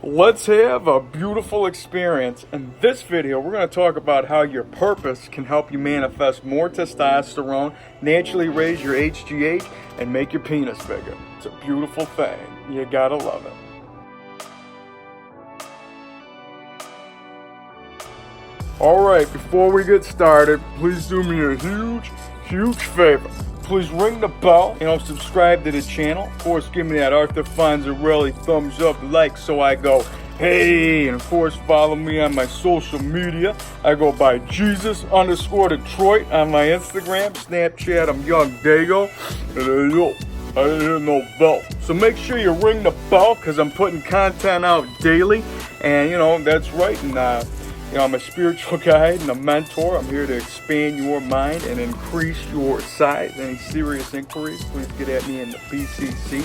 Let's have a beautiful experience. In this video, we're going to talk about how your purpose can help you manifest more testosterone, naturally raise your HGH, and make your penis bigger. It's a beautiful thing. You gotta love it. Alright, before we get started, please do me a huge favor. Please ring the bell, subscribe to the channel. Of course, give me that Arthur Fonzarelli thumbs up like so I go, hey, and of course follow me on my social media. I go by Jesus_Detroit on my Instagram, Snapchat, I'm YOUNGDAYGO, and I didn't hear no bell. So make sure you ring the bell because I'm putting content out daily, and that's right, and I'm a spiritual guide and a mentor. I'm here to expand your mind and increase your size. Any serious inquiries, please get at me in the BCC.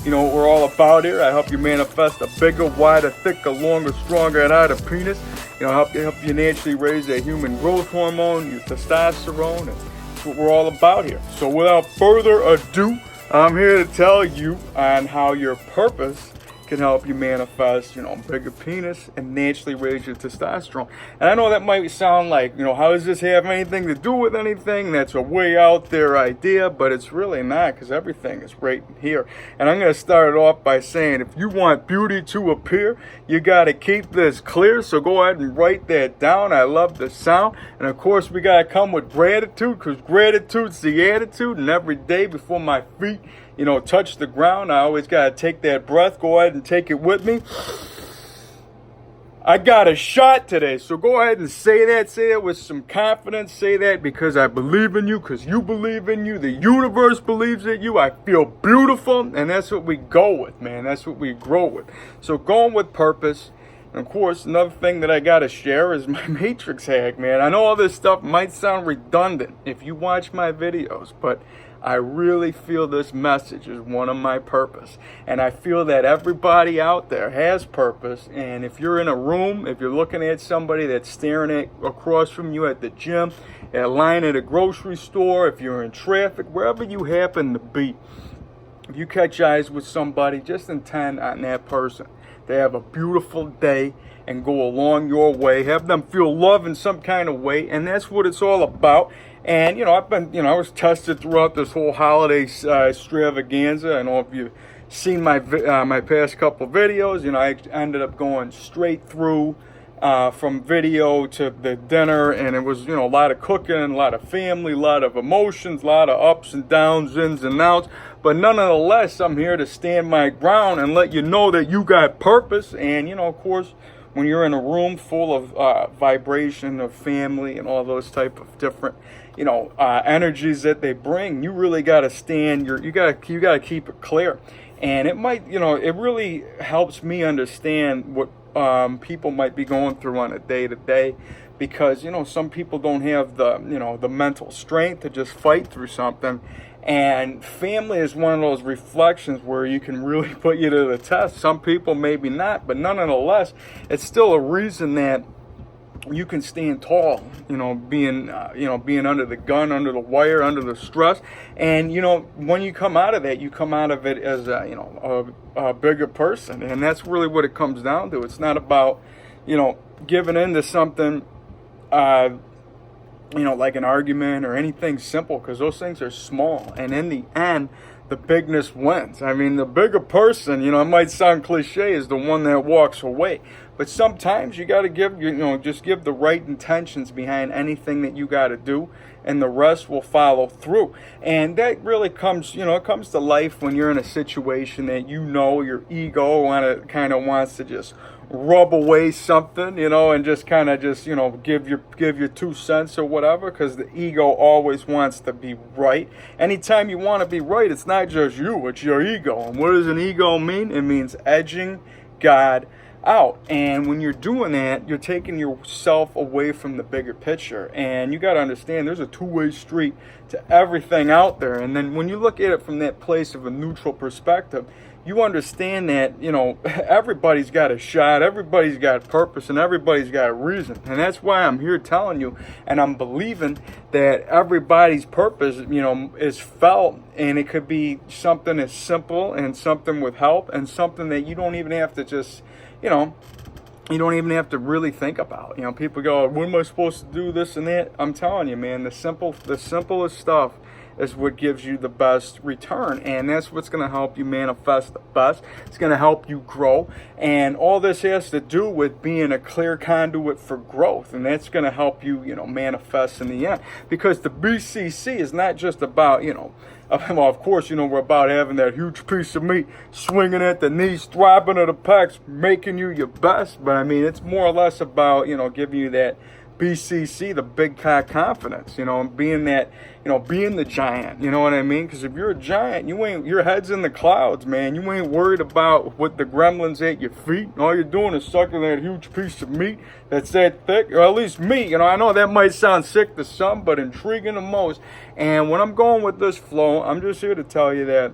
We're all about here. I help you manifest a bigger, wider, thicker, longer, stronger, and harder penis. Help you naturally raise that human growth hormone, your testosterone, and that's what we're all about here. So without further ado, I'm here to tell you on how your purpose can help you manifest, bigger penis and naturally raise your testosterone. And I know that might sound like, how does this have anything to do with anything? That's a way out there idea, but it's really not, because everything is right here. And I'm going to start it off by saying, if you want beauty to appear, you got to keep this clear. So go ahead and write that down. I love the sound. And of course, we got to come with gratitude, because gratitude's the attitude. And every day before my feet touch the ground, I always got to take that breath. Go ahead and take it with me. I got a shot today, so go ahead and say that with some confidence. Say that because I believe in you, because you believe in you. The universe believes in you. I feel beautiful, and that's what we go with, man. That's what we grow with. So going with purpose. And of course, another thing that I got to share is my matrix hack, man. I know all this stuff might sound redundant if you watch my videos, but I really feel this message is one of my purpose. And I feel that everybody out there has purpose. And if you're in a room, if you're looking at somebody that's staring at across from you at the gym, at a line at a grocery store, if you're in traffic, wherever you happen to be, if you catch eyes with somebody, just intend on that person. They have a beautiful day and go along your way. Have them feel love in some kind of way. And that's what it's all about. And, I've been, I was tested throughout this whole holiday extravaganza. I don't know if you've seen my past couple videos. I ended up going straight through from video to the dinner. And it was, a lot of cooking, a lot of family, a lot of emotions, a lot of ups and downs, ins and outs. But nonetheless, I'm here to stand my ground and let you know that you got purpose. And, of course, when you're in a room full of vibration of family and all those type of different energies that they bring, you really got to stand you got to keep it clear. And it might, it really helps me understand what people might be going through on a day-to-day, because some people don't have the the mental strength to just fight through something. And family is one of those reflections where you can really put you to the test. Some people maybe not, but nonetheless, it's still a reason that you can stand tall, being under the gun, under the wire, under the stress. And, when you come out of that, you come out of it as a bigger person. And that's really what it comes down to. It's not about, giving in to something, like an argument or anything simple, because those things are small. And in the end, the bigness wins. I mean, the bigger person, it might sound cliche, is the one that walks away. But sometimes you got to give, just give the right intentions behind anything that you got to do, and the rest will follow through. And that really comes, it comes to life when you're in a situation that your ego wants to just rub away something, and just give your 2 cents or whatever, because the ego always wants to be right. Anytime you want to be right, it's not just you, it's your ego. And what does an ego mean? It means edging God out. And when you're doing that, you're taking yourself away from the bigger picture. And you got to understand, there's a two-way street to everything out there. And then when you look at it from that place of a neutral perspective, you understand that, you know, everybody's got a shot, everybody's got purpose, and everybody's got a reason. And that's why I'm here telling you, and I'm believing that everybody's purpose, you know, is felt, and it could be something as simple and something with help and something that you don't even have to just, you know, you don't even have to really think about. You know, people go, what am I supposed to do, this and that? I'm telling you, man, the simplest stuff is what gives you the best return, and that's what's going to help you manifest the best. It's going to help you grow, and all this has to do with being a clear conduit for growth, and that's going to help you, you know, manifest in the end. Because the BCC is not just about, you know, well, of course, you know, we're about having that huge piece of meat, swinging at the knees, throbbing at the pecs, making you your best. But I mean, it's more or less about, you know, giving you that BCC, the big cock confidence, you know, and being that, you know, being the giant, you know what I mean? Because if you're a giant, your head's in the clouds, man. You ain't worried about what the gremlins at your feet. All you're doing is sucking that huge piece of meat that's that thick, or at least me, you know, I know that might sound sick to some, but intriguing to most. And when I'm going with this flow, I'm just here to tell you that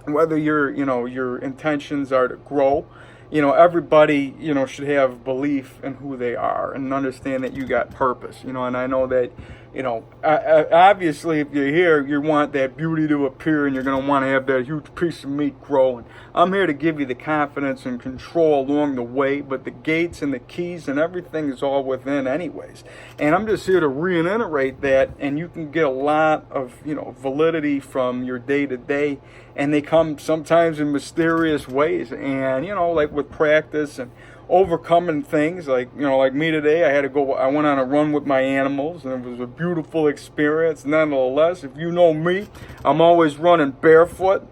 whether your intentions are to grow, you know, everybody, you know, should have belief in who they are and understand that you got purpose, you know. And I know that, you know, obviously if you're here, you want that beauty to appear, and you're going to want to have that huge piece of meat grow. And I'm here to give you the confidence and control along the way, but the gates and the keys and everything is all within anyways. And I'm just here to reiterate that, and you can get a lot of, you know, validity from your day-to-day, and they come sometimes in mysterious ways. And, you know, like with practice and overcoming things, like, you know, like me today, I went on a run with my animals, and it was a beautiful experience. Nonetheless, if you know me, I'm always running barefoot,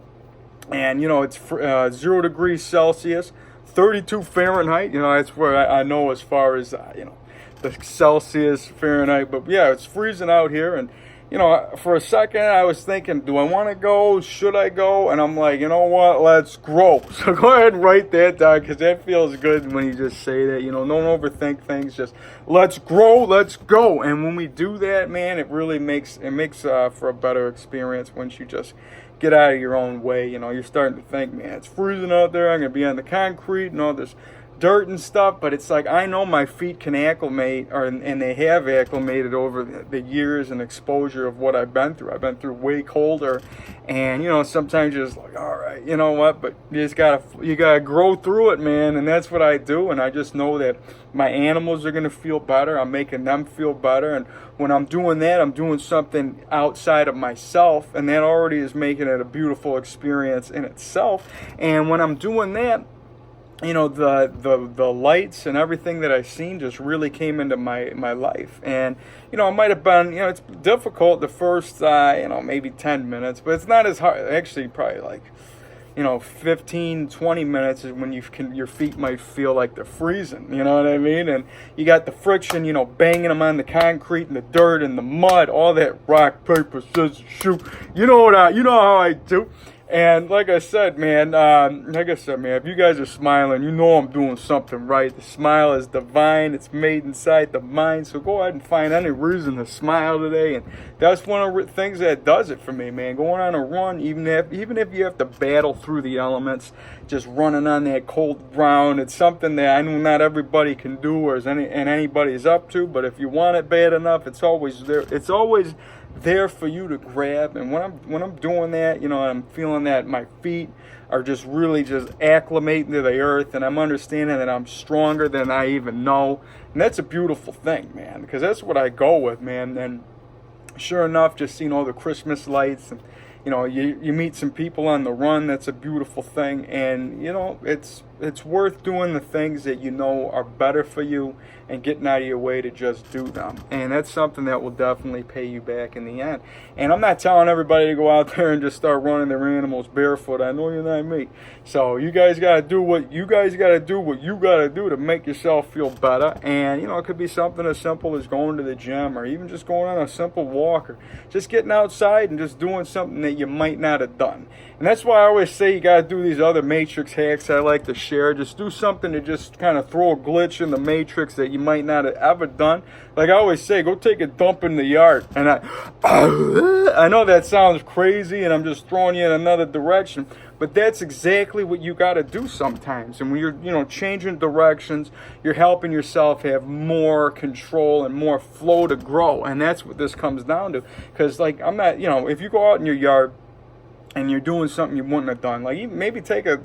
and, you know, it's 0 degrees Celsius, 32 Fahrenheit, you know, that's where I know as far as, you know, the Celsius, Fahrenheit, but yeah, it's freezing out here. And, you know, for a second I was thinking, do I want to go? Should I go? And I'm like, you know what? Let's grow. So go ahead and write that down, because that feels good when you just say that. You know, don't overthink things. Just let's grow, let's go. And when we do that, man, it really makes for a better experience once you just get out of your own way. You know, you're starting to think, man, it's freezing out there. I'm gonna be on the concrete and all this dirt and stuff, but it's like, I know my feet can acclimate, and they have acclimated over the years and exposure of what I've been through. I've been through way colder, and, you know, sometimes you're just like, all right, you know what, but you gotta grow through it, man. And that's what I do. And I just know that my animals are gonna feel better. I'm making them feel better, and when I'm doing that, I'm doing something outside of myself, and that already is making it a beautiful experience in itself. And when I'm doing that, you know, the lights and everything that I've seen just really came into my life. And, you know, it might have been, you know, it's difficult the first, you know, maybe 10 minutes, but it's not as hard. Actually, probably like, you know, 15, 20 minutes is when your feet might feel like they're freezing, you know what I mean? And you got the friction, you know, banging them on the concrete and the dirt and the mud, all that rock, paper, scissors, shoot. You know how I do. And like I said, man, if you guys are smiling, you know I'm doing something right. The smile is divine. It's made inside the mind. So go ahead and find any reason to smile today. And that's one of the things that does it for me, man. Going on a run, even if you have to battle through the elements, just running on that cold ground, it's something that I know not everybody can do or anybody's up to. But if you want it bad enough, it's always there. It's always there for you to grab. And when I'm doing that, you know, I'm feeling that my feet are just really just acclimating to the earth, and I'm understanding that I'm stronger than I even know. And that's a beautiful thing, man, because that's what I go with, man. And sure enough, just seeing all the Christmas lights, and, you know, you meet some people on the run. That's a beautiful thing. And, you know, it's worth doing the things that you know are better for you and getting out of your way to just do them. And that's something that will definitely pay you back in the end. And I'm not telling everybody to go out there and just start running their animals barefoot. I know you're not me. So you guys got to do what you got to do to make yourself feel better. And, you know, it could be something as simple as going to the gym, or even just going on a simple walk, or just getting outside and just doing something that you might not have done. And that's why I always say you got to do these other matrix hacks I like to share. Just do something to just kind of throw a glitch in the matrix that you might not have ever done. Like I always say, go take a dump in the yard. And I know that sounds crazy and I'm just throwing you in another direction, but that's exactly what you got to do sometimes. And when you're, changing directions, you're helping yourself have more control and more flow to grow. And that's what this comes down to. Because, like, I'm not, if you go out in your yard and you're doing something you wouldn't have done, like maybe take a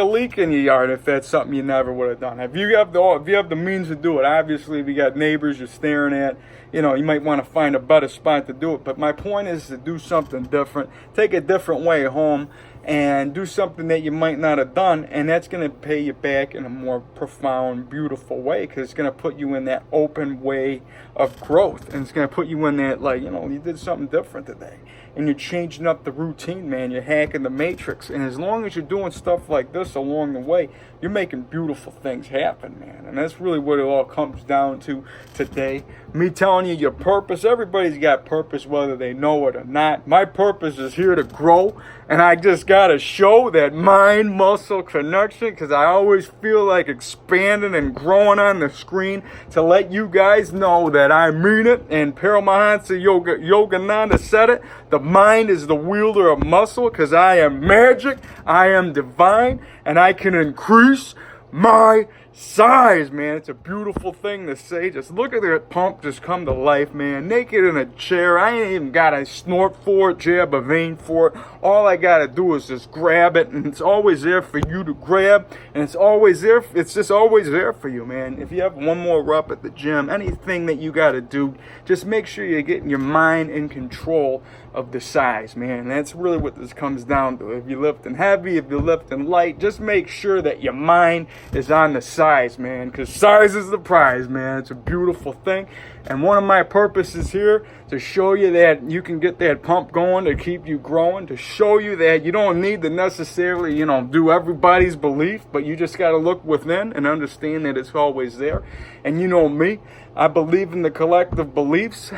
leak in your yard if that's something you never would have done. If you have the means to do it, obviously, if you got neighbors you're staring at, you might want to find a better spot to do it. But my point is to do something different, take a different way home, and do something that you might not have done, and that's going to pay you back in a more profound, beautiful way, because it's going to put you in that open way of growth, and it's going to put you in that, like, you did something different today, and you're changing up the routine, man. You're hacking the matrix, and as long as you're doing stuff like this along the way, you're making beautiful things happen, man. And that's really what it all comes down to today. Me telling you your purpose. Everybody's got purpose, whether they know it or not. My purpose is here to grow, and I just got to show that mind-muscle connection, because I always feel like expanding and growing on the screen to let you guys know that I mean it. And Paramahansa Yogananda said it. The mind is the wielder of muscle, because I am magic, I am divine, and I can increase my size, man. It's a beautiful thing to say. Just look at that pump just come to life, man. Naked in a chair. I ain't even got to snort for it, jab a vein for it. All I got to do is just grab it, and it's always there for you to grab, and it's always there. It's just always there for you, man. If you have one more rep at the gym, anything that you got to do, just make sure you're getting your mind in control of the size, man. And that's really what this comes down to. If you're lifting heavy, if you're lifting light, just make sure that your mind is on the size, man, because size is the prize, man. It's a beautiful thing. And one of my purposes here to show you that you can get that pump going, to keep you growing, to show you that you don't need to necessarily, do everybody's belief, but you just got to look within and understand that it's always there. And you know me, I believe in the collective beliefs.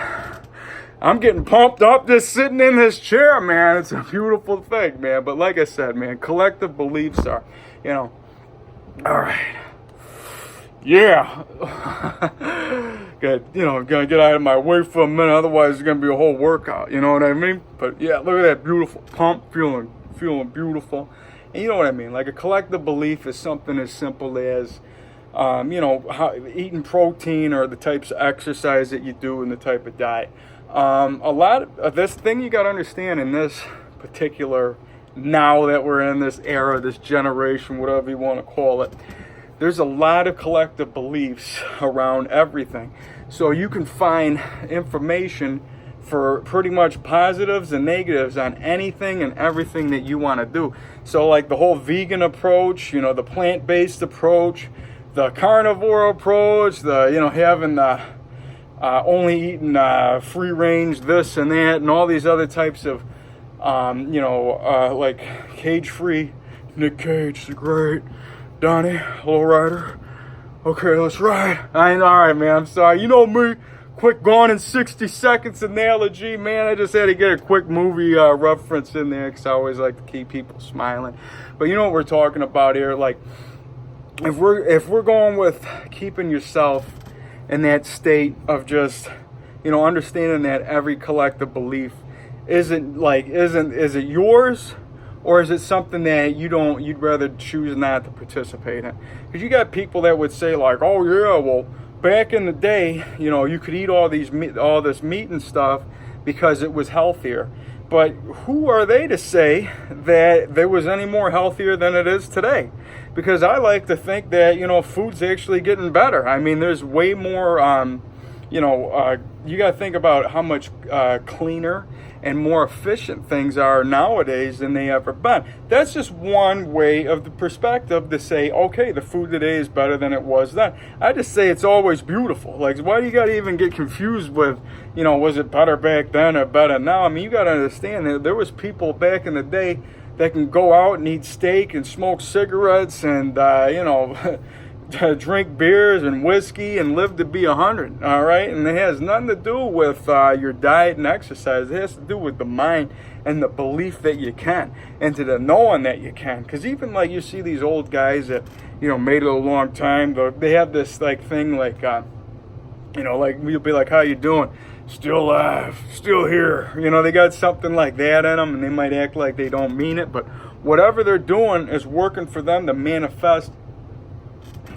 I'm getting pumped up just sitting in this chair, man. It's a beautiful thing, man. But like I said, man, collective beliefs are, all right. Yeah. Good. Gonna get out of my way for a minute. Otherwise, it's gonna be a whole workout. You know what I mean? But yeah, look at that beautiful pump, feeling beautiful. And you know what I mean? Like a collective belief is something as simple as, eating protein or the types of exercise that you do and the type of diet. A lot of this thing you got to understand in this particular, now that we're in this era, this generation, whatever you want to call it, there's a lot of collective beliefs around everything. So you can find information for pretty much positives and negatives on anything and everything that you want to do. So like the whole vegan approach, the plant-based approach, the carnivore approach, the, having the only eating free range this and that, and all these other types of, like cage-free. Nick Cage, the great. Donnie, hello, rider. Okay, let's ride. All right, man, I'm sorry. You know me, quick gone in 60 seconds analogy, man. I just had to get a quick movie reference in there, because I always like to keep people smiling. But you know what we're talking about here, like, if we're going with keeping yourself in that state of just, understanding that every collective belief is it yours, or is it something that you'd rather choose not to participate in? Because you got people that would say like, oh yeah, well, back in the day, you could eat all this meat and stuff because it was healthier. But who are they to say that there was any more healthier than it is today? Because I like to think that, food's actually getting better. I mean, there's way more, you got to think about how much cleaner and more efficient things are nowadays than they ever been. That's just one way of the perspective to say, okay, the food today is better than it was then. I just say it's always beautiful. Like, why do you got to even get confused with, was it better back then or better now? I mean, you got to understand that there was people back in the day that can go out and eat steak and smoke cigarettes and, drink beers and whiskey and live to be 100, all right? And it has nothing to do with your diet and exercise. It has to do with the mind and the belief that you can, and to the knowing that you can. Because even like you see these old guys that, you know, made it a long time, they have this like thing like, you know, like we'll be like, how you doing? Still alive, still here. You know, they got something like that in them, and they might act like they don't mean it, but whatever they're doing is working for them to manifest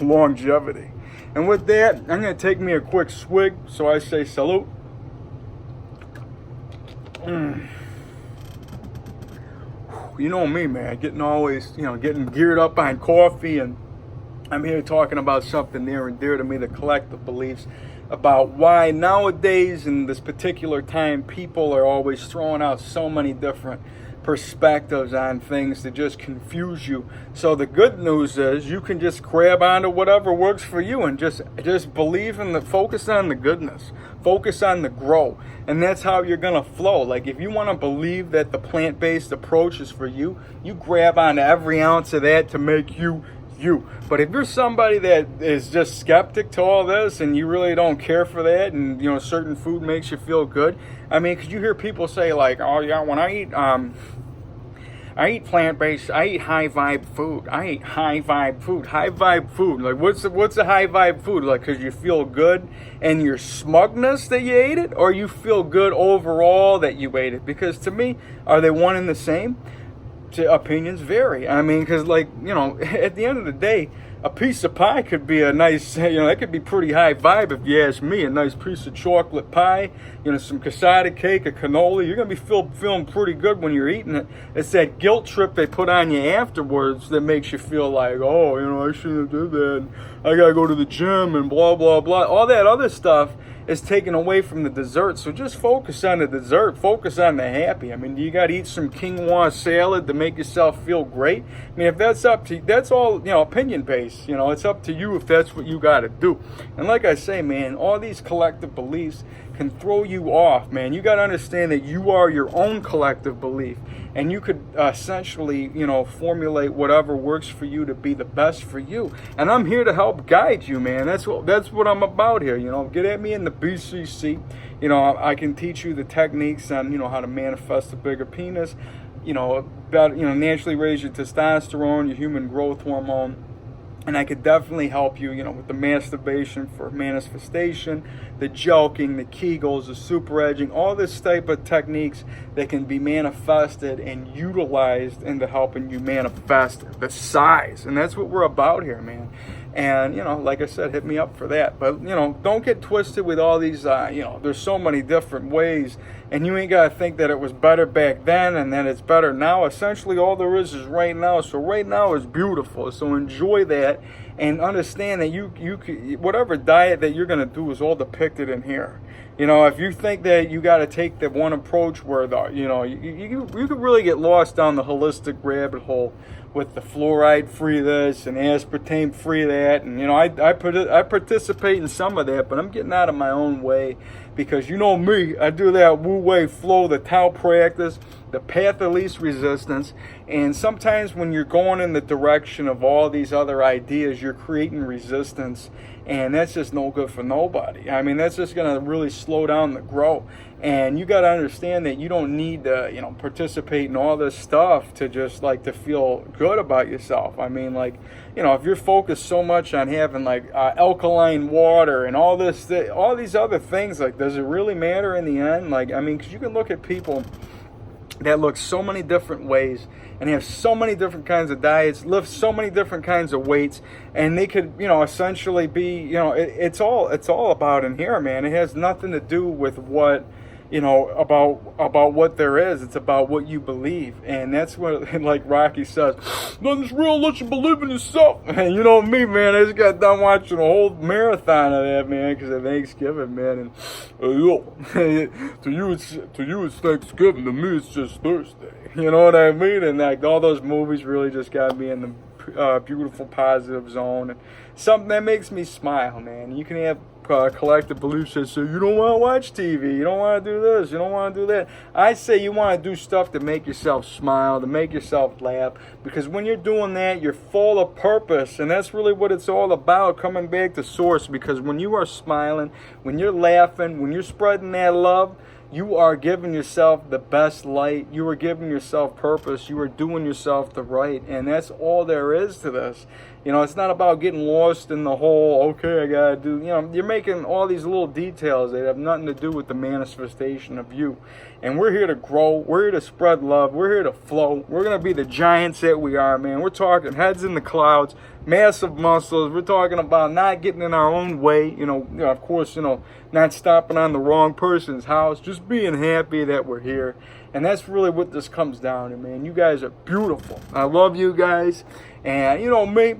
longevity. And with that, I'm going to take me a quick swig, so I say salute. You know me, man, getting geared up on coffee, and I'm here talking about something near and dear to me, the collective beliefs about why nowadays in this particular time people are always throwing out so many different perspectives on things to just confuse you. So the good news is you can just grab onto whatever works for you and just believe in focus on the goodness, focus on the grow, and that's how you're gonna flow. Like if you want to believe that the plant-based approach is for you, you grab onto every ounce of that to make you. But if you're somebody that is just skeptic to all this and you really don't care for that, and you know certain food makes you feel good, I mean, because you hear people say like, oh yeah, when I eat plant-based, I eat high vibe food. High vibe food. Like what's a high vibe food? Like because you feel good and your smugness that you ate it, or you feel good overall that you ate it? Because to me, are they one and the same? Opinions vary. I mean, because like, you know, at the end of the day, a piece of pie could be a nice, you know, that could be pretty high vibe if you ask me. A nice piece of chocolate pie, you know, some cassata cake, a cannoli. You're going to be feeling pretty good when you're eating it. It's that guilt trip they put on you afterwards that makes you feel like, oh, you know, I shouldn't have done that. I got to go to the gym and blah, blah, blah. All that other stuff is taken away from the dessert. So just focus on the dessert. Focus on the happy. I mean, you got to eat some quinoa salad to make yourself feel great. I mean, if that's up to you, that's all, you know, opinion based. You know, it's up to you if that's what you got to do. And like I say, man, all these collective beliefs can throw you off, man. You got to understand that you are your own collective belief, and you could essentially, you know, formulate whatever works for you to be the best for you. And I'm here to help guide you, man. That's what I'm about here. You know, get at me in the BCC. You know, I can teach you the techniques on, you know, how to manifest a bigger penis. You know, naturally raise your testosterone, your human growth hormone. And I could definitely help you, you know, with the masturbation for manifestation, the jelqing, the kegels, the super edging, all this type of techniques that can be manifested and utilized into helping you manifest the size. And that's what we're about here, man. And, you know, like I said, hit me up for that. But, you know, don't get twisted with all these, you know, there's so many different ways. And you ain't got to think that it was better back then and that it's better now. Essentially, all there is right now. So right now is beautiful. So enjoy that and understand that you whatever diet that you're going to do is all depicted in here. You know, if you think that you got to take the one approach where, you know, you could really get lost down the holistic rabbit hole with the fluoride-free this and aspartame-free that. And, you know, I participate in some of that, but I'm getting out of my own way because, you know me, I do that Wu-Wei flow, the Tao practice, the path of least resistance. And sometimes when you're going in the direction of all these other ideas, you're creating resistance. And that's just no good for nobody. I mean, that's just going to really slow down the growth. And you got to understand that you don't need to, you know, participate in all this stuff to just like to feel good about yourself. I mean, like, you know, if you're focused so much on having like alkaline water and all these other things, like, does it really matter in the end? Like, I mean, because you can look at people that look so many different ways and have so many different kinds of diets, lift so many different kinds of weights, and they could, you know, essentially be, you know, it's all about in here, man. It has nothing to do with what, you know, about what there is. It's about what you believe. And that's what, like Rocky says, nothing's real unless you believe in yourself. And you know me, man, I just got done watching a whole marathon of that, man, because of Thanksgiving, man. And to you it's Thanksgiving. To me it's just Thursday. You know what I mean? And like all those movies really just got me in the beautiful, positive zone, and something that makes me smile, man. You can have collective beliefs that say you don't want to watch TV, you don't want to do this, you don't want to do that. I say you want to do stuff to make yourself smile, to make yourself laugh, because when you're doing that, you're full of purpose, and that's really what it's all about, coming back to source. Because when you are smiling, when you're laughing, when you're spreading that love, you are giving yourself the best light. You are giving yourself purpose. You are doing yourself the right. And that's all there is to this. You know, it's not about getting lost in the whole, okay, I got to do, you know, you're making all these little details that have nothing to do with the manifestation of you. And we're here to grow. We're here to spread love. We're here to flow. We're going to be the giants that we are, man. We're talking heads in the clouds, massive muscles. We're talking about not getting in our own way, you know, of course, you know, not stopping on the wrong person's house, just being happy that we're here. And that's really what this comes down to, man. You guys are beautiful. I love you guys. And, you know, me,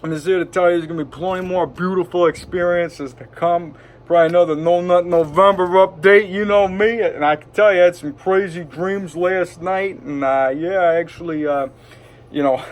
I'm just here to tell you there's going to be plenty more beautiful experiences to come. Probably another No Nut November update, you know me. And I can tell you I had some crazy dreams last night. And, yeah, I actually, you know,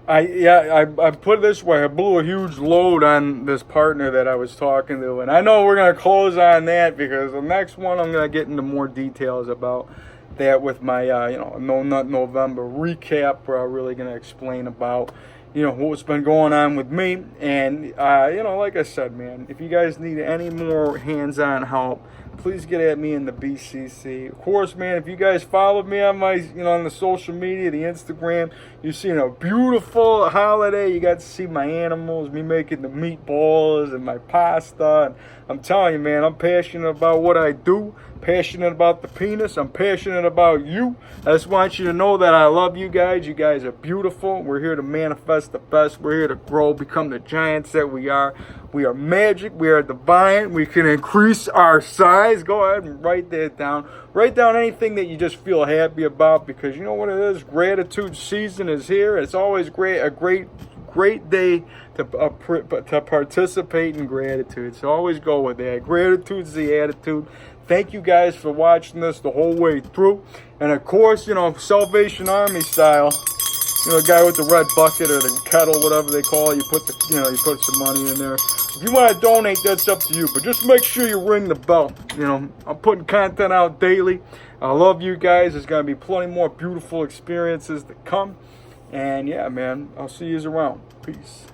I put it this way. I blew a huge load on this partner that I was talking to. And I know we're going to close on that because the next one I'm going to get into more details about that with my, you know, No Nut November recap, where I'm really going to explain about, you know, what's been going on with me. And, you know, like I said, man, if you guys need any more hands-on help, please get at me in the BCC. Of course, man, if you guys follow me on my, you know, on the social media, the Instagram, you've seen a beautiful holiday. You got to see my animals, me making the meatballs and my pasta. And I'm telling you, man, I'm passionate about what I do, passionate about the penis. I'm passionate about you. I just want you to know that I love you guys. You guys are beautiful. We're here to manifest the best. We're here to grow, become the giants that we are. We are magic. We are divine. We can increase our size. Go ahead and write that down. Write down anything that you just feel happy about, because you know what it is? Gratitude season is here. It's always a great day to participate in gratitude. So always go with that. Gratitude's the attitude. Thank you guys for watching this the whole way through. And of course, you know, Salvation Army style, you know, the guy with the red bucket or the kettle, whatever they call it, you put some money in there. If you want to donate, that's up to you. But just make sure you ring the bell. You know, I'm putting content out daily. I love you guys. There's going to be plenty more beautiful experiences to come. And yeah, man, I'll see you around. Peace.